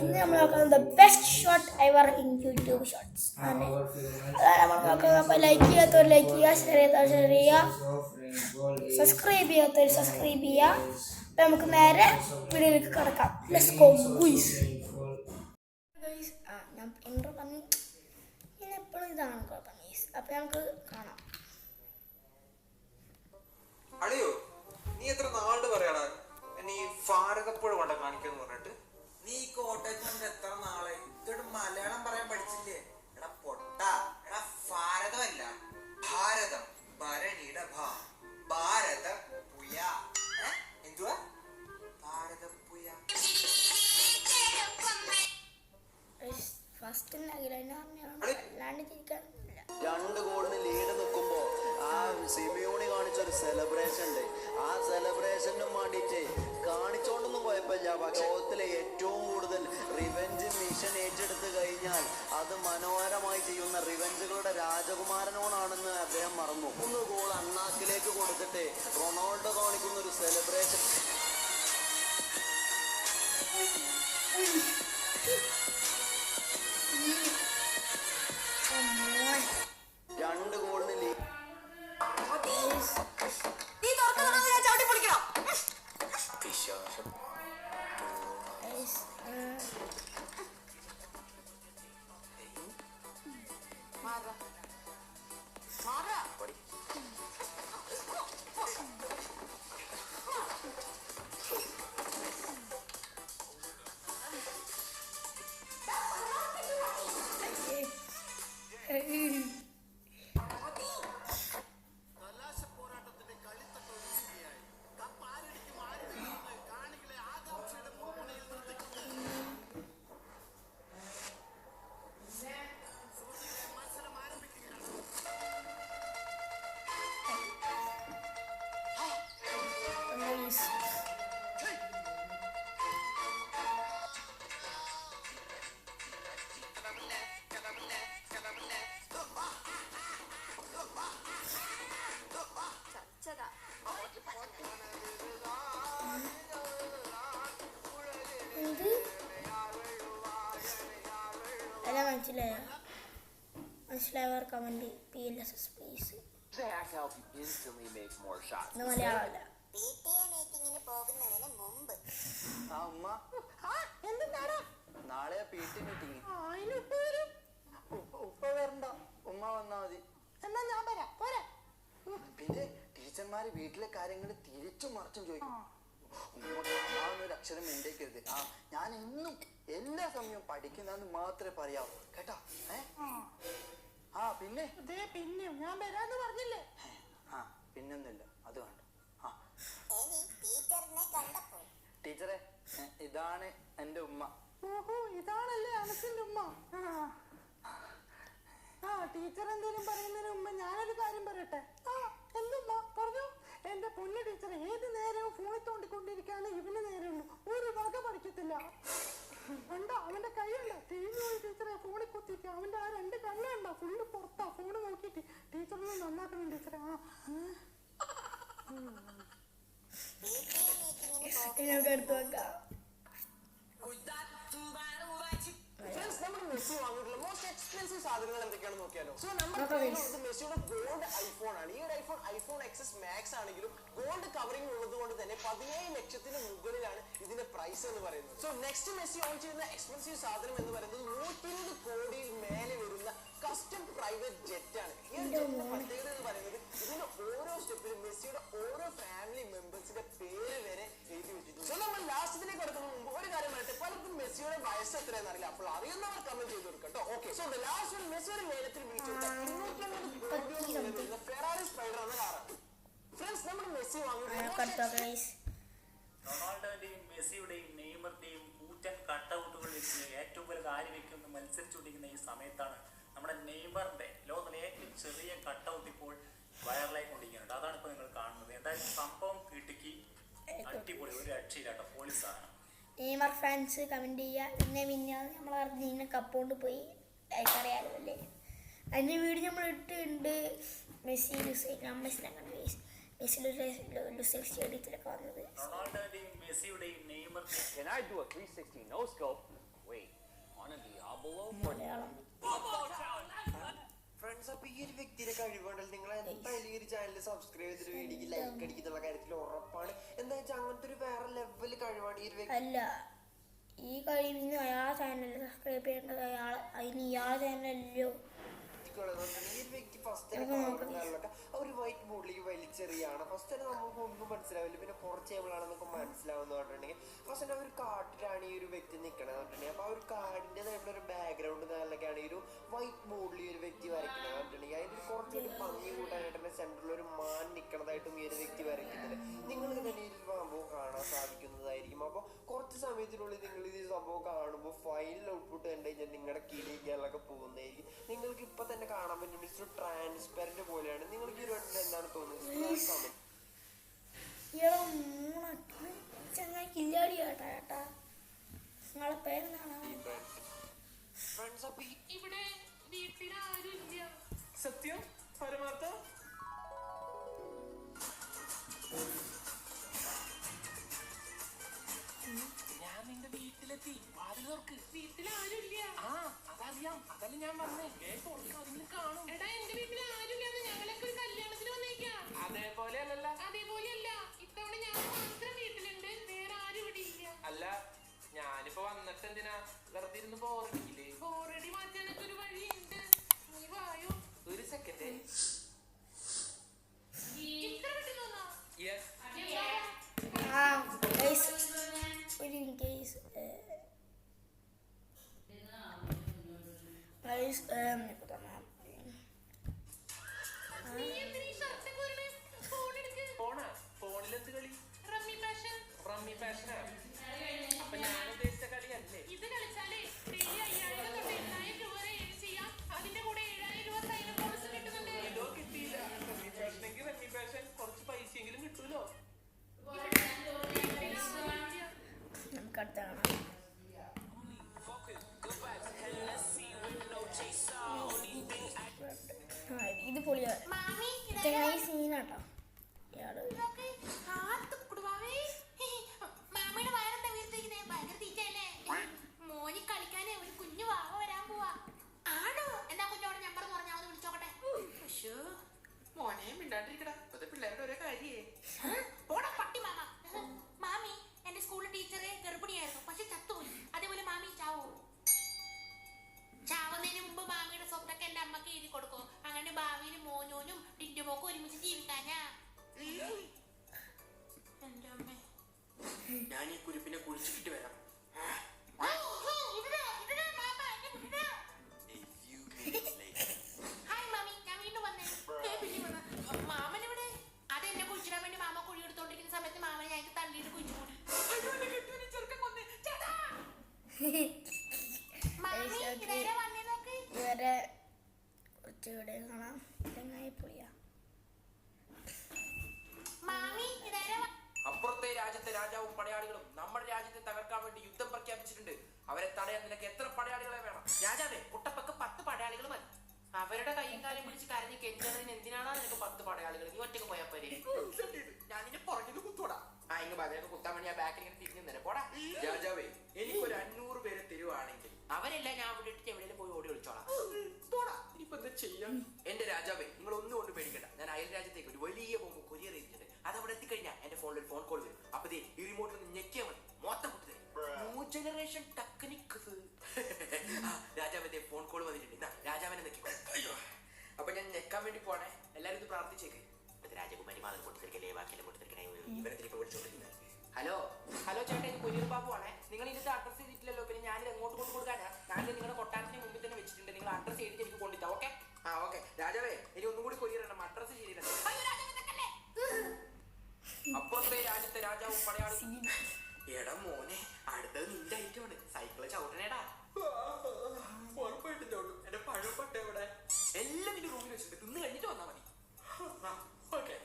ഇന്ന് നമ്മൾ നോക്കുന്നത് best shot ever in YouTube shorts ആണ്. അതാണ് നമ്മൾ നോക്കുന്നത്. അപ്പോൾ ലൈക്ക് ചെയ്യാത്തവർ ലൈക്ക് ചെയ്യുക, ഷെയർ ചെയ്യാത്തവർ ഷെയർ ചെയ്യുക, സബ്സ്ക്രൈബ് ചെയ്യാത്തവർ സബ്സ്ക്രൈബ് ചെയ്യുക. അപ്പോൾ നമുക്ക് നേരെ വീഡിയോയിലേക്ക് കിടക്കാം. Let's go guys. ഞാൻ ഇൻട്രോ പറഞ്ഞു, ഞാൻ എപ്പോഴും ഇതാണ് കുഴപ്പം ഗയ്സ്. അപ്പോൾ നമുക്ക് കാണാം. അളിയോ, നീ എത്ര നാളുണ്ട് പറയാടാ നീ ഫാരകപ്പുഴ കൊണ്ട കാണിക്കാന്ന് പറഞ്ഞിട്ട്? നീ കോട്ടയത്ത് വന്നിട്ട് എത്ര നാളായി? ഇതോട് മലയാളം പറയാൻ പഠിച്ചില്ലേ? എടാ പൊട്ട, എടാ ഭാരതമല്ല ഭാരതം, ഭരണിയുടെ ഭാരത പുയ. എന്തുവാ ഭാരതപ്പുയ? ഫസ്റ്റ് അല്ലാണ്ട് ചിരിക്കാനില്ല. 2 ഗോളിന് ലീഡ് നിൽക്കുമ്പോ ആ സിമിയോണി കാണിച്ച ഒരു സെലിബ്രേഷൻ ഉണ്ട്. ആ സെലിബ്രേഷനും വേണ്ടിയിട്ട് കാണിച്ചോണ്ടൊന്നും കുഴപ്പമില്ല. പക്ഷെ ലോകത്തിലെ ഏറ്റവും കൂടുതൽ റിവെഞ്ച് മിഷൻ ഏറ്റെടുത്ത് കഴിഞ്ഞാൽ അത് മനോഹരമായി ചെയ്യുന്ന റിവെഞ്ചുകളുടെ രാജകുമാരനോടാണെന്ന് അദ്ദേഹം മറന്നു. 3 ഗോൾ അണ്ണാക്കിലേക്ക് കൊടുത്തിട്ട് റൊണാൾഡോ കാണിക്കുന്ന ഒരു സെലിബ്രേഷൻ. രണ്ട് ഗോളിന് ലീഡ്. മനസ്സിലായവർ കമന്റ് PLSS പ്ലീസ്. മലയാളമല്ല. നാളെ PT മീറ്റിംഗ്. ഉപ്പ വരണ്ട, ഉമ്മ വന്നാ മതി. എന്നാ ഞാൻ വരാം. പോരെ. പിന്നെ ടീച്ചർമാര് വീട്ടിലെ കാര്യങ്ങൾ തിരിച്ചും മറിച്ചും ചോദിക്കും. ഉമ്മ അക്ഷരം മിണ്ടേക്കരുത്. ഞാൻ എന്നും എല്ലാ സമയവും പഠിക്കുന്നെന്ന് മാത്രമേ പറയാവൂ കേട്ടോ. പിന്നെ പിന്നെ ഞാൻ വരാന്ന് പറഞ്ഞില്ലേ. പിന്നൊന്നുമില്ല, അത് വേണ്ട. ടീച്ചറെ, ഇതാണ് എന്റെ ഉമ്മ. ഓഹോ, ഇതാണല്ലേ അനസിന്റെ ഉമ്മ. ടീച്ചർ എന്തേലും പറയുന്നതിന് മുമ്പ് ഞാനൊരു കാര്യം പറയട്ടെ. എന്തുമ്മ പറഞ്ഞു? എന്റെ പൊന്നു ടീച്ചർ, ഏത് നേരവും ഫോണിൽ തോണ്ടിക്കൊണ്ടിരിക്കാണ് ഇവന് നേരമുള്ളൂ. ഒരു വക പഠിക്കത്തില്ല. കണ്ടോ അവന്റെ കൈയുണ്ടോ തീഞ്ഞു പോയി ടീച്ചറെ ഫോണിൽ കുത്തിയിട്ട്. അവന്റെ ആ 2 കണ്ണുണ്ടോ ഫുള്ള് പുറത്താ ഫോണ് നോക്കിയിട്ട്. ടീച്ചറൊന്നും നന്നാക്കണം ടീച്ചറെ. എടുത്തു വെക്കാം. മെസ്സി വാങ്ങിയിട്ടുള്ള മോസ്റ്റ് എക്സ്പെൻസീവ് സാധനങ്ങൾ എന്തൊക്കെയാണെന്ന് നോക്കിയാലോ. സോ നമ്മുടെ മെസ്സിയുടെ ഗോൾഡ് ഐഫോൺ ആണ്. ഈ ഒരു ഐഫോൺ XS മാക്സ് ആണെങ്കിലും ഗോൾഡ് കവറിംഗ് ഉള്ളത് കൊണ്ട് തന്നെ 17 ലക്ഷത്തിന് മുകളിലാണ് ഇതിന്റെ പ്രൈസ് എന്ന് പറയുന്നത്. സോ നെക്സ്റ്റ് മെസ്സി ഓൺ ചെയ്യുന്ന എക്സ്പെൻസീവ് സാധനം എന്ന് പറയുന്നത് 120 കോടിയിൽ മേലെ വരുന്ന കസ്റ്റം പ്രൈവറ്റ് ജെറ്റ് ആണ്. ഈ ഒരു ജെറ്റിന്റെ പ്രത്യേകത എന്ന് പറയുന്നത് ഇതിന്റെ ഓരോ സ്റ്റെപ്പിലും മെസ്സിയുടെ ഓരോ ഫാമിലി മെമ്പേഴ്സിന്റെ പേര് വരെ എഴുതി വെച്ചിട്ടുണ്ട്. സോ നമ്മൾ ലാസ്റ്റത്തിലേക്ക് കടക്കുന്ന മുമ്പ് ഒരു കാര്യം പറയട്ടെ. പലർക്കും മെസ്സിയുടെ വയസ്സ് എത്രയെന്ന് അറിയില്ല. അപ്പോൾ അറിയുന്നവർ കമന്റ് ചെയ്ത് കൊടുക്കട്ടോ. ഓക്കെ, സോ ലാസ്റ്റ് മെസ്സിയുടെ ലേലത്തിൽ വിളിച്ചെടുത്ത 250 കോടി ഫെറാറി സ്പൈഡർ എന്ന കാറാണ്. ഫ്രണ്ട്സ്, നമ്മൾ മെസ്സി വാങ്ങിയിട്ടുള്ള റൊണാൾഡോന്റെയും മെസ്സിയുടെയും നെയ്മറിന്റെയും കൂറ്റൻ കട്ടൗട്ടുകൾ വെച്ച് ഏറ്റവും വലിയ കാര്യം വെക്കുന്ന മത്സരിച്ചുകൊണ്ടിരിക്കുന്ന ഈ സമയത്താണ് നമ്മുടെ നെയ്മറിന്റെ ലോകത്തിലെ ഏറ്റവും ചെറിയ കട്ടൗട്ട് ഇപ്പോൾ വൈറലായി കൊണ്ടിരിക്കുന്നുണ്ട്. അതാണ് ഇപ്പോൾ നിങ്ങൾ കാണുന്നത്. എന്തായാലും സംഭവം കിട്ടിക്ക് അടിപൊളി, ഒരു രക്ഷയിലാട്ടോ, പോലീസാണ്. നെയ്മർ ഫാൻസ് കമന്റ് ചെയ്യുക. പിന്നെ നമ്മൾ അർജന്റീന കപ്പോണ്ട് പോയി അറിയാലോ അല്ലേ. അതിൻ്റെ വീഡിയോ നമ്മൾ ഇട്ടിട്ടുണ്ട്. മെസ്സി മെസ്സി സ്റ്റേഡിയത്തിലൊക്കെ വന്നത്. റൊണാൾഡോന്റെയും മെസ്സിയുടെയും നെയ്മറിന്റെയും Can I do a 360 no scope Wait, on a Diablo? Malayalam. Friends, അപ്പൊ ഈ ഒരു വ്യക്തിയുടെ കഴിവുണ്ടല്ലോ, നിങ്ങൾ എന്തായാലും ഈ ഒരു ചാനൽ സബ്സ്ക്രൈബ് ചെയ്തിട്ട് വീഡിയോക്ക് ലൈക്ക് അടിക്കുന്നുള്ള കാര്യത്തിൽ ഉറപ്പാണ്. എന്താ വെച്ചാൽ അങ്ങനത്തെ ഒരു വേറെ ലെവൽ കഴിവാണ് ഈ ഒരു വ്യക്തി. അല്ല, ഈ കഴിവിന് അയാളെ ചാനൽ സബ്സ്ക്രൈബ് ചെയ്യേണ്ടത് അതിന് ഇയാളെ ചാനലല്ലോ. ഈ ഒരു വ്യക്തി ഫസ്റ്റ് തന്നെ കാണുന്നതൊക്കെ ഒരു വൈറ്റ് ബോർഡിലേക്ക് വലിച്ചെറിയാണ്. ഫസ്റ്റ് തന്നെ നമുക്ക് ഒന്നും മനസ്സിലാവില്ല, പിന്നെ കുറച്ച് ടേബിളാണെന്നൊക്കെ മനസ്സിലാവുന്ന പറഞ്ഞിട്ടുണ്ടെങ്കിൽ ഫസ്റ്റ് തന്നെ ഒരു കാട്ടിലാണ് ഈ ഒരു വ്യക്തി നിൽക്കണത് പറഞ്ഞിട്ടുണ്ടെങ്കിൽ അപ്പൊ ആ ഒരു കാടിൻ്റെതായിട്ടുള്ള ഒരു ബാക്ക്ഗ്രൗണ്ട് നല്ലൊക്കെയാണ് ഈ ഒരു വൈറ്റ് ബോർഡിൽ ഈ ഒരു വ്യക്തി വരയ്ക്കുന്നത് പറഞ്ഞിട്ടുണ്ടെങ്കിൽ അതിന് കുറച്ചൊരു ഭംഗി കൂട്ടാനായിട്ട് തന്നെ സെൻറ്ററിൽ ഒരു മാൻ നിൽക്കണതായിട്ടും ഈ ഒരു വ്യക്തി വരയ്ക്കുന്നുണ്ട്. നിങ്ങൾക്ക് തന്നെ ഈ ഒരു സംഭവം കാണാൻ സാധിക്കുന്നതായിരിക്കും. അപ്പോൾ കുറച്ച് സമയത്തിനുള്ളിൽ നിങ്ങൾ ഈ സംഭവം കാണുമ്പോൾ ഫൈനൽ ഔട്ട്പുട്ട് കണ്ടു കഴിഞ്ഞാൽ നിങ്ങളുടെ കിളിയൊക്കെ പോകുന്നതായിരിക്കും. നിങ്ങൾക്ക് ഇപ്പൊ തന്നെ കാണാൻ പറ്റും, മിസ്റ്റർ ട്രാൻസ്പെറന്റ് പോലെയാണ്. നിങ്ങൾക്ക് ഈ ഒരു എന്താണ് തോന്നുന്നത്? ചങ്ങായി കില്ലാടി കേട്ടാ കേട്ടാ. നിങ്ങളെ പേരെന്താണ്? ഫ്രണ്ട്സ്, അപ്പൊ ഇവിടെ വീട്ടിൽ ആരും ഇല്ല. സത്യം? പരമാർത്ഥം? ഞാൻ നിന്റെ വീട്ടിലെത്തി. വാതിൽ തുറക്ക്. വീട്ടിൽ ആരും ഇല്ല. ആ, അതറിയാം. അതല്ല ഞാൻ പറഞ്ഞേ. അതിന് കാണും. എടാ, എന്റെ വീട്ടിൽ ആരും ഇല്ലാന്ന്. ഞങ്ങളൊക്കെ ഒരു കല്യാണത്തിന് വന്നേക്കാം. അതേപോലെ അല്ലല്ല. അതേപോലെയല്ല, ഇത്തവണ ഞാൻ മാത്രം വീട്ടിലുണ്ട്, വേറെ ആരും ഇവിടെ ഇല്ല. അല്ല, ഞാനിപ്പോ വന്നിട്ട് എന്തിനാ വെറുതെ ഇരുന്ന് ബോറടിക്കില്ലേ? ബോറടി മാറ്റാനൊക്കെ ഒരു വഴിയുണ്ട്. നീ വായോ. ഒരു സെക്കൻഡ്. ഇത്ര പെട്ടെന്ന് വന്നോ? യെസ്. ആ ഗൈസ്, ഒരു കേസ് ഗൈസ് നീ എന്തിനാ ഈ ഷർട്ട് കോരണേ? ഫോൺ എടുക്ക്. ഫോണാ? ഫോണിലെന്ത് കളി? Rummy passion. റമ്മി പാഷനാ? അപ്പൊ ഞാൻ ഉദ്ദേശിച്ച കളിയല്ലേ ഇത് കളിച്ചാലേ ഡെയിലി 5000 തൊട്ട് 8000 രൂപ വരെ earn ചെയ്യാം. അതിന്റെ കൂടെ 7000 രൂപ സൈൻ ബോണസ് കിട്ടുന്നുണ്ട്. ഇതോ കിട്ടിയില്ല. റമ്മി പാഷനെങ്കിൽ റമ്മി പാഷൻ കുറച്ച് പൈസയെങ്കിലും കിട്ടൂലോ? നമുക്ക് അടുത്ത കാണാം. ഇത് പൊളിയാ. മാമി, ചങ്ങായി സീനാട്ടോ ഇയാള്. മാമിയുടെ വയറെന്താ വീർത്തിരിക്കുന്നേ? ഭയങ്കര തീറ്റയല്ലേ? മോനി കളിക്കാനേ ഒരു കുഞ്ഞു വാവ വരാൻ പോവാ. ആണോ? എന്നാ കുഞ്ഞോട് നമ്പർ പറഞ്ഞാൽ ഒന്ന് വിളിച്ചോട്ടെ. മോനെ മിണ്ടാണ്ടിരിക്കടാ. ഇപ്പത്തെ പിള്ളേരുടെ ഒരേ കാര്യേ. പോടാ പട്ടി മാമ. മാമി, എന്റെ സ്കൂളിൽ ടീച്ചറെ ഗർഭിണിയായിരുന്നു, പക്ഷെ ചത്തുപോയി. അതേപോലെ മാമി ചാവോ? ചാവുന്നതിന് മുമ്പ് മാമിയുടെ സ്വത്തൊക്കെ എന്റെ അമ്മക്ക് എഴുതി കൊടുക്കും. അങ്ങനെ ഭാവിയിൽ മോനോനും ടിന്റുമോക്കും ഒരുമിച്ച് ജീവിക്കാനാ. എന്റെ അമ്മേ. ഞാൻ ഈ കുരിപ്പിനെ കുഴിച്ചിട്ട് വരാം. ഹായ് മാമി, ഞാൻ വീണ്ടും വന്നേ. മാമൻ ഇവിടെ? അതെന്നെ കുഴിച്ചിടാൻ വേണ്ടി മാമ കുഴി എടുത്തോണ്ടിരിക്കുന്ന സമയത്ത് മാമൻ ഞാൻ തള്ളിയിട്ട് കുഴിച്ചു കൂടി. മാമി, ഇതാരാ വന്നേ നോക്ക്. ഇവരെ കുറച്ചുകൂടെ കാണാം. ചങ്ങായി പൊളിയാ. മാമി, ഇതാരാ അപ്പുറത്തെ രാജ്യത്തെ രാജാവും പടയാളികളും നമ്മുടെ രാജ്യത്തെ തകർക്കാൻ വേണ്ടി യുദ്ധം പ്രഖ്യാപിച്ചിട്ടുണ്ട്. അവരെ തടയാൻ നിനക്ക് എത്ര പടയാളികളെ വേണം? രാജാവേ, കുട്ടപ്പക്ക് 10 പടയാളികൾ മതി. അവരുടെ കൈയും കാലും പിടിച്ച് കരഞ്ഞ് കെഞ്ചുന്നതിന് എന്തിനാണോ നിനക്ക് 10 പടയാളികൾ? നീ ഒറ്റക്ക് പോയാ പോരെ? ഞാൻ നിന്റെ പുറകിൽ കുത്തോടാ. ആ, ഇങ്ങ് ബദലൊക്കെ കുത്താൻ വേണ്ടി ആ ബാക്കിൽ ഇങ്ങനെ തിരിഞ്ഞു നിന്നെ പോടാ. രാജാവേ, എനിക്കൊരു 500 പേരെ തരുവാണെങ്കിൽ അവരെല്ലാം ഞാൻ ഇവിടെ ഇട്ടിട്ട് എവിടെയെങ്കിലും പോയി ഓടി വിളിച്ചോളാം. ഇനിയിപ്പോ എന്താ ചെയ്യാം? എന്റെ രാജാവേ, നിങ്ങൾ ഒന്നും കൊണ്ട് പേടിക്കണ്ട. ഞാൻ അയൽ രാജ്യത്തേക്ക് ഒരു വലിയ ബോംബ് കൊറിയർ ചെയ്തിട്ടുണ്ട്. അത് അവിടെ എത്തിക്കഴിഞ്ഞാൽ എന്റെ ഫോണിൽ ഒരു ഫോൺ കോൾ വരും. അപ്പൊ ഈ റിമോട്ടിൽ നിന്ന് ഞെക്കിയാൽ മതി, മൊത്തം കുട്ടി തരും. New generation technique. രാജാവിന്റെ ഫോൺ കോൾ വന്നിട്ടുണ്ട്. രാജാവിനെ നെക്കിക്കോ. അപ്പൊ ഞാൻ ഞെക്കാൻ വേണ്ടി പോണേ. എല്ലാരും ഇത് പ്രാർത്ഥിച്ചേക്ക്. രാജകുമാരി മാതൃ പൊട്ടിത്തെറിക്കലേ, ബാക്കിയെല്ലാം പൊട്ടിത്തെറിക്കണേ. ഇവരത്തിലേക്ക് വിളിച്ചോണ്ടിരിക്കുന്നത്. ഹലോ ഹലോ ചേട്ടാ, ഇത് കൊരിയർ ബാബു ആണേ. നിങ്ങൾ ഇതിന്റെ അഡ്രസ് ചെയ്തിട്ടില്ലല്ലോ. പിന്നെ ഞാനിത് എങ്ങോട്ട് കൊണ്ട് കൊടുക്കാനാ? ഞാനിത് നിങ്ങളുടെ കൊട്ടാരത്തിന് മുമ്പിൽ തന്നെ വെച്ചിട്ടുണ്ട്. നിങ്ങൾ അഡ്രസ് ചെയ്തിട്ട് എനിക്ക് കൊണ്ടിട്ടാ. ഓക്കെ? ആ ഓക്കെ. രാജാവേ, ഇനി ഒന്നും കൂടി കൊറിയർ ഇടണം. അഡ്രസ് ശരിയില്ല. അപ്പുറത്തെ രാജ്യത്തെ രാജാവും പടയാളി. എടാ മോനെ, അടുത്തത് നിന്റെ ഐറ്റമാണ്. സൈക്കിള് ചവിട്ടണേടാ. ഉറപ്പായിട്ടും ചവിട്ടും. എന്റെ പഴപ്പെട്ട എവിടെ? എല്ലാം നിന്റെ റൂമിൽ വെച്ചിട്ട് തിന്ന് കഴിഞ്ഞിട്ട് വന്നാ മതി. ഓക്കെ.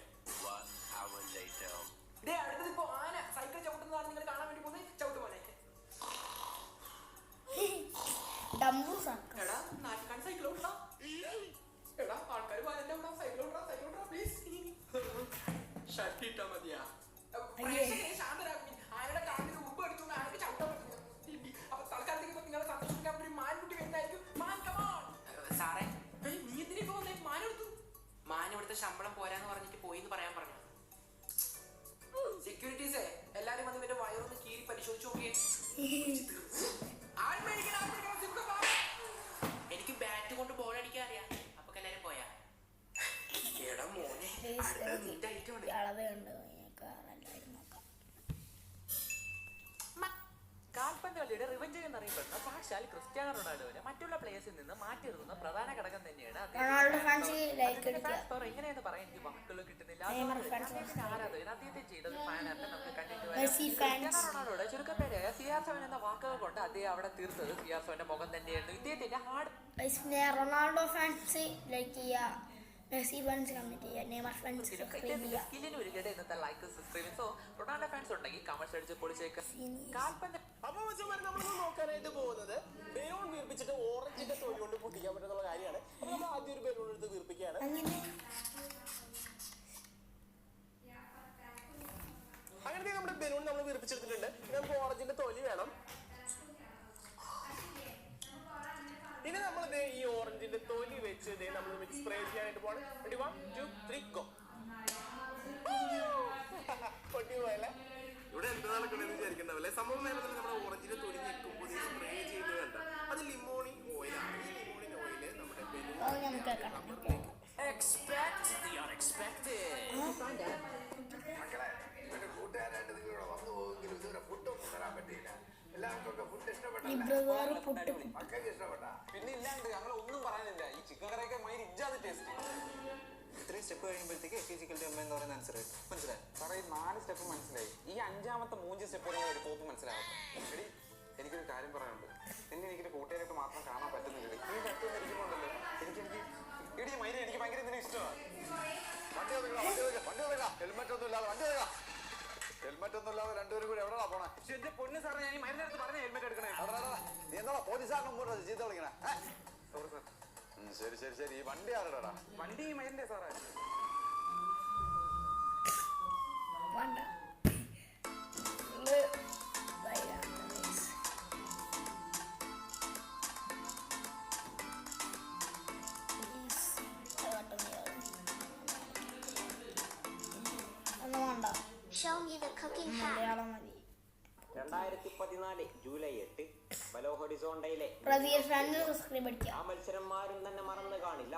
അടുത്തത് ഇപ്പൊ ആന സൈക്കിൾ ചവിട്ടുന്നതാണ് നിങ്ങൾ കാണാൻ വേണ്ടി പോകുന്നത്. ചവിട്ട് മോനെ. ഡംബു സാക്ക. എടാ, നാട്ടിക്കാൻ സൈക്കിൾ ഓടാ. എടാ, ആൾക്കാർ എന്റെ അവിടെ സൈക്കിൾ ഓടാ. സൈക്കിൾ ഓടാ പ്ലീസ്. ഷർട്ട് ഇട്ടാ മതിയാ. ശാന്തരാകും. ആരുടെ കാലിന് ഉപ്പ് അടിച്ചു ആരുടെ ചവിട്ടാൻ പറ്റില്ല. അപ്പൊ തൽക്കാലത്തേക്ക് നിങ്ങൾ കൊടുത്ത ശമ്പളം പോരാന്ന് പറഞ്ഞിട്ട് പോയി എന്ന് പറയാൻ പറഞ്ഞു. സെക്യൂരിറ്റീസേ, എല്ലാരും വന്ന് ഇവന്റെ വയറൊന്ന് കീറി പരിശോധിച്ചു നോക്കിയേ. എനിക്ക് ബാറ്റ് കൊണ്ട് ബോൾ അടിക്കാൻ അറിയാം. അപ്പൊ എല്ലാരും പോയാ? എടാ മോനെ, നിന്റെ ഐറ്റം ഉണ്ട്. കാൽപന്ത് കളിയുടെ റിവഞ്ച് എന്നറിയപ്പെടുന്ന സാക്ഷാൽ ക്രിസ്ത്യാനോ റൊണാൾഡോവിനെ മറ്റുള്ള പ്ലേയേഴ്സിൽ നിന്ന് മാറ്റി നിർത്തുന്ന പ്രധാന ഘടകം തന്നെയാണ് എങ്ങനെയെന്ന് പറയാൻ എനിക്ക് വാക്കുകൾ കിട്ടുന്നില്ല. ആരാധകൻ അദ്ദേഹത്തെ ചെയ്ത ഒരു ഫാനായിട്ട് നമുക്ക് കണ്ടിട്ട് ക്രിസ്ത്യാനോ റൊണാൾഡോയുടെ ചുരുക്കപ്പേരായ CR7 എന്ന വാക്കുകൾ കൊണ്ട് അദ്ദേഹം അവിടെ തീർത്തത് CR7ന്റെ മുഖം തന്നെയായിരുന്നു. ഇദ്ദേഹത്തിന്റെ ഹാർഡ് റൊണാൾഡോ ഫാൻസ് ലൈക്ക് ചെയ്യുക, മെസ്സി ഫാൻസ് കമന്റ് ചെയ്യുക, നെയ്മർ ഫാൻസ് സബ്സ്ക്രൈബ് ചെയ്യുക. സ്കില്ലിന് ഒരുകിടെ ഇന്നത്തെ like subscribe. So Ronaldo fans ഉണ്ടെങ്കിൽ കമന്റ്സ് അടിച്ച് പൊളിച്ചേക്കാം. കാൽപന്ത് അപ്പൊ നമ്മൾ നോക്കാനായിട്ട് പോകുന്നത് ബലൂൺ വീർപ്പിച്ചിട്ട് ഓറഞ്ചിന്റെ തൊലി കൊണ്ട് പൊട്ടിക്കാൻ പറ്റുന്ന കാര്യമാണ്. അപ്പൊ നമ്മൾ ആദ്യം ഒരു ബലൂൺ എടുത്ത് വീർപ്പിക്കുകയാണ്. അങ്ങനത്തെ നമ്മുടെ ബലൂൺ നമ്മൾ വീർപ്പിച്ചെടുത്തിട്ടുണ്ട്. നമുക്ക് ഓറഞ്ചിന്റെ തൊലി വേണം. ഇനി നമ്മൾ ഈ ഓറഞ്ചിന്റെ തൊലി വെച്ച് നമ്മൾ സ്പ്രേ ചെയ്യാനായിട്ട് പോകണം. 1 2 3 ഗോ. പൊട്ടി പോയല്ലേ? ഇവിടെ എന്ത് നടക്കണമെന്ന് വിചാരിക്കണ്ടാവില്ലേ? സംഭവം നേരത്തിൽ നമ്മുടെ ഓറഞ്ചിന്റെ തൊലി ഞെക്കുമ്പോൾ സ്പ്രേ ചെയ്യുന്നത് കണ്ട അത് ലിമോണി ഓയിലാണ്. ഈ ലിമോണിൻ ഓയില് നമ്മുടെ കൂട്ടുകാരായിട്ട് നിങ്ങളോട് വന്നു പോകുമെങ്കിലും ഇതുവരെ ഫുഡൊന്നും തരാൻ പറ്റിയില്ല. എല്ലാവർക്കും ഫുഡ് ഇഷ്ടപ്പെട്ട മക്കൾക്ക് ഇഷ്ടപ്പെട്ട പിന്നെ ഇല്ലാണ്ട് ഞങ്ങൾ ഒന്നും പറയാനില്ല. ഈ ചിക്കൻ കറിയൊക്കെ മൈൻ ഇജ്ജാതി ടേസ്റ്റ്. ഇത്രയും സ്റ്റെപ്പ് കഴിയുമ്പോഴത്തേക്ക് FA=M എന്ന് പറയുന്ന ആൻസർ മനസ്സിലായി. സാറേ ഈ 4 സ്റ്റെപ്പ് മനസ്സിലായി. ഈ 5ാമത്തെ 3 സ്റ്റെപ്പ് ഒരു കോപ്പ് മനസ്സിലാകട്ടെ. എടി എനിക്കൊരു കാര്യം പറയാനുണ്ട്. നിന്നെ എനിക്കൊരു കൂട്ടുകാരായിട്ട് മാത്രം കാണാൻ പറ്റുന്നില്ല. നീ പറ്റുന്നിരിക്കുന്നുണ്ടല്ലോ. എനിക്ക് എടി മൈന എനിക്ക് ഭയങ്കര ഇതിനെ ഇഷ്ടമാണ്. വണ്ടി ഹെൽമെറ്റ് ഒന്നും ഇല്ലാതെ വണ്ടി ഹെൽമെറ്റ് ഒന്നും ഇല്ലാതെ രണ്ടുപേരും കൂടി എവിടെയാ പോണേ? എന്റെ പൊന്ന് സാറേ, ഞാൻ ഈ മരുന്ന് അടുത്ത് പറഞ്ഞ ഹെൽമെറ്റ് എടുക്കണേ. നീ എന്താ പോലീസുകാരനും കൂടെ ചീത്ത വിളിക്കണേ? Sorry sir. ശരി ശരി ശരി. ഈ വണ്ടി ആരുടെടാ? വണ്ടി ഈ മരുന്നേ സാറേ. Show me the cooking hack. 2014 July 8 ബലോ ഹൊറിസോണ്ടയിലെ ആ മത്സരന്മാരും തന്നെ മറന്നു കാണില്ല.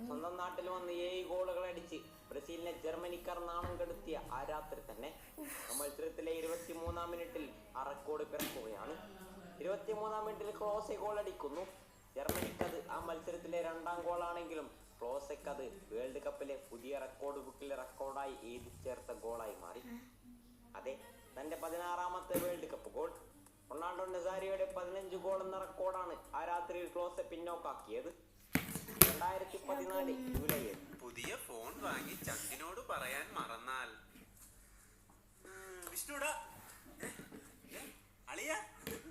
സ്വന്തം നാട്ടിൽ വന്ന് 7 ഗോളുകൾ അടിച്ച് ബ്രസീലിനെ ജർമ്മനിക്കാർ നാണം കെടുത്തിയ ആ രാത്രി തന്നെ മത്സരത്തിലെ 23-ാം മിനിറ്റിൽ ആ റെക്കോർഡ് പിറക്കുകയാണ്. 23-ാം മിനിറ്റിൽ ക്ലോസെ ഗോൾ അടിക്കുന്നു. ജർമ്മനിക്കത് ആ മത്സരത്തിലെ 2ാം ഗോളാണെങ്കിലും ക്ലോസയ്ക്കത് വേൾഡ് കപ്പിലെ പുതിയ റെക്കോർഡ് ബുക്കിലെ റെക്കോർഡായി എഴുതി ചേർത്ത ഗോളായി മാറി. അതെ, തന്റെ 16ാമത്തെ വേൾഡ് കപ്പ് ഗോൾ. റൊണാൾഡോ നസാരിയോയുടെ 15 ഗോൾ എന്ന റെക്കോർഡാണ് ആ രാത്രിയിൽ ക്ലോസെ പിന്നോക്കാക്കിയത്. 2014 ജൂലൈ. പുതിയ ഫോൺ വാങ്ങി ചന്ദിനോട് പറയാൻ മറന്നാൽ വിഷ്ണുടാ അളിയ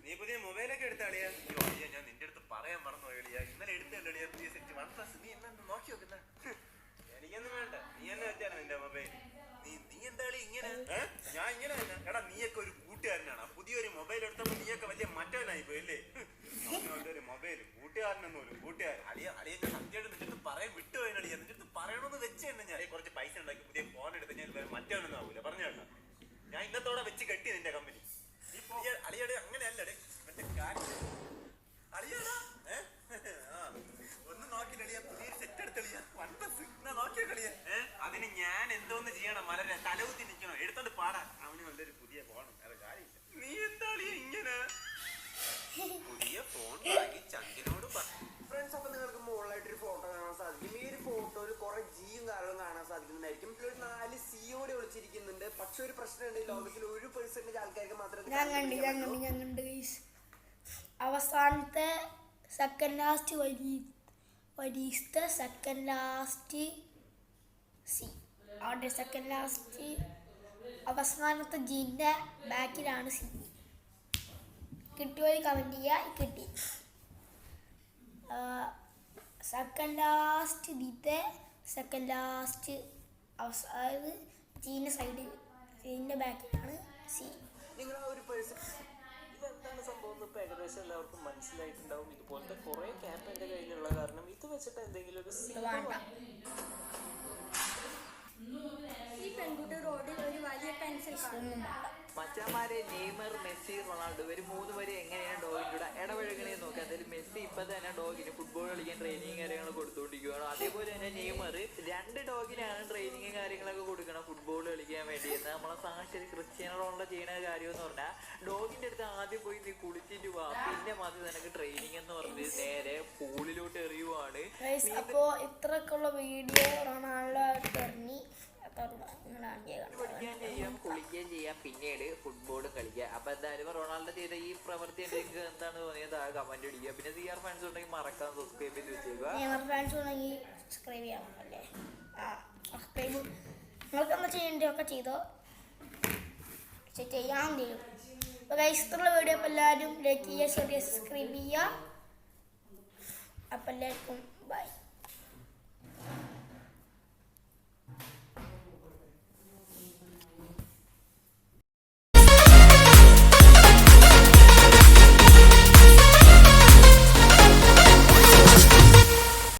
നീ പുതിയ മൊബൈലൊക്കെ എടുത്ത അളിയ? അളിയ ഞാൻ നിന്റെ അടുത്ത് പറയാൻ മറന്നു അളിയ. ഇന്നലെ എടുത്തല്ലോ അളിയ പുതിയ സെറ്റ് OnePlus. നീ എന്നെ നോക്കി നോക്കുന്ന? എനിക്കൊന്നും വേണ്ട, നീ എന്നെ വെച്ചാണ് നിന്റെ മൊബൈൽ. നീ എന്താ കളി ഇങ്ങനെ? ഞാൻ ഇങ്ങനെ തന്നെ എടാ. നീയൊക്കെ ഒരു കൂട്ടുകാരനാണ്. പുതിയൊരു മൊബൈൽ എടുത്തപ്പോ നീയൊക്കെ വലിയ മറ്റവനായി പോയല്ലേ? ഒരു മൊബൈൽ കൂട്ടുകാരനൊന്നും ഒരു കൂട്ടുകാരൻ. അളിയ ഞാൻ സത്യമായിട്ട് നിന്റെ അടുത്ത് പറയാൻ വിട്ടുപോയന അളിയ. നിന്റെ അടുത്ത് പറയണമെന്ന് വെച്ചാണ് ഞാൻ കുറച്ച് പൈസ ഉണ്ടാക്കി പുതിയ ഫോൺ എടുത്ത് ഞാൻ മറ്റവനൊന്നും ആവൂല. പറഞ്ഞോണ്ട ഞാൻ ഇന്നത്തോടെ വെച്ച് കെട്ടി നിന്റെ കമ്പനി. ഈ പുതിയ അളിയടെ അങ്ങനെയല്ലേ മറ്റേ കാര്യം അളിയടാ. ഒന്ന് നോക്കി കളിയാ, പുതിയൊരു സെറ്റ് എടുത്തളിയാ OnePlus. നോക്കിയ കളിയാ. അതിന് ഞാൻ എന്തോന്ന് ചെയ്യണം? മലരെ തലകുത്തി നിൽക്കണോ? എടുത്തോണ്ട് പാടാൻ അവന് നല്ലൊരു പുതിയ ഫോൺ. അത് കാര്യമില്ല. നീ എന്താ ഇങ്ങനെ പുതിയ ഫോൺ വാങ്ങി ചന്ദിനോട് ഫ്രണ്ട്സ്, അപ്പൊ നിങ്ങൾക്ക് മുകളിലായിട്ടൊരു ഫോട്ടോ കാണാൻ സാധിക്കും. ഈ ഒരു ഫോട്ടോയിൽ കുറെ ജിയും കാര്യങ്ങളും കാണാൻ സാധിക്കുന്നതായിരിക്കും. ഒരു 4 സിയോടെ ഒളിച്ചിരിക്കുന്നുണ്ട്. പക്ഷെ ഒരു പ്രശ്നമുണ്ട്, ലോകത്തിൽ 1% ആൾക്കാർക്ക് മാത്രമേ ഞാൻ കണ്ട് അവസാനത്തെ സെക്കൻഡ് ലാസ്റ്റ് വരീസ്ത സെക്കൻഡ് ലാസ്റ്റ് സി അവിടെ സെക്കൻഡ് ലാസ്റ്റ് അവസാനത്തെ ജീൻ്റെ ബാക്കിലാണ് സി. കിട്ടിയോ കമൻറ്റ് ചെയ്യുക. കിട്ടി. സെക്കൻഡ് ലാസ്റ്റ് ദീത്തെ സെക്കൻഡ് ലാസ്റ്റ് അതായത് ജീൻ്റെ സൈഡ് സീൻ്റെ ബാക്കിലാണ് സി. നിങ്ങൾ ആ ഒരു പേഴ്സൺ ഇതെന്താണ് സംഭവം എന്ന് ഇപ്പം ഏകദേശം എല്ലാവർക്കും മനസ്സിലായിട്ടുണ്ടാവും. ഇതുപോലത്തെ കുറേ ക്യാപ്പ് എൻ്റെ കയ്യിലുള്ള കാരണം ഇത് വെച്ചിട്ട് എന്തെങ്കിലും ഒരു വേണ്ട. ഈ പെൺകുട്ടി റോഡിൽ ഒരു വലിയ പെൻസിൽ കാണുന്നു. മച്ചാമാരെ നെയ്മർ, മെസ്സി, റൊണാൾഡോ ഇവർ 3 പേര് എങ്ങനെയാണ് ഡോഗിൻ്റെ കൂടെ ഇടപഴകണേന്ന് നോക്കുക. അതായത് മെസ്സി ഇപ്പം തന്നെ ഡോഗിന് ഫുട്ബോൾ കളിക്കാൻ ട്രെയിനിങ് കാര്യങ്ങൾ കൊടുത്തുകൊണ്ടിരിക്കുകയാണ്. അതേപോലെ തന്നെ നെയ്മർ 2 ഡോഗിനാണ് ട്രെയിനിങ് കാര്യങ്ങളൊക്കെ കൊടുക്കണം ഫുട്ബോൾ കളിക്കാൻ വേണ്ടി. എന്നാൽ നമ്മളെ സാക്ഷരി ക്രിസ്ത്യാനോ റൊണാൾഡോ ചെയ്യുന്ന കാര്യം എന്ന് പറഞ്ഞാൽ ഡോഗിൻ്റെ അടുത്ത് ആദ്യം പോയി നീ കുളിച്ചിട്ട് പോവാ, പിന്നെ മതി നിനക്ക് ട്രെയിനിങ് എന്ന് പറഞ്ഞ് നേരെ പൂളിലോട്ട് എറിയുവാണ്. അപ്പോൾ ഇത്രയൊക്കെയുള്ള വീഡിയോ റൊണാൾഡോ ഇറങ്ങി പഠിക്കാൻ ചെയ്യാം, കുളിക്കുകയും ചെയ്യാം, പിന്നീട് ഫുട്ബോളും കളിക്കുക. അപ്പൊ എന്തായാലും റൊണാൾഡോ ചെയ്ത ഈ പ്രവൃത്തി നിങ്ങൾക്ക് എന്താണ് തോന്നിയത് കമന്റ് അടിക്കുക. പിന്നെ CR ഫാൻസ് ഉണ്ടെങ്കിൽ മറക്കാൻ സബ്സ്ക്രൈബ് ചെയ്ത് വെച്ചേക്കുക. ഫാൻസ് ഉണ്ടെങ്കിൽ സബ്സ്ക്രൈബ് ചെയ്യാം അല്ലേ. സബ്സ്ക്രൈബ് നിങ്ങൾക്ക് എന്താ ചെയ്യേണ്ടതൊക്കെ ചെയ്തോ, പക്ഷെ ചെയ്യാൻ തരും. അപ്പോൾ ഇഷ്ടമുള്ള വീഡിയോ അപ്പോൾ എല്ലാവരും ലൈക്ക് ചെയ്യുക, ഷെയർ ചെയ്യുക, സബ്സ്ക്രൈബ് ചെയ്യുക. അപ്പം എല്ലാവർക്കും ബൈ.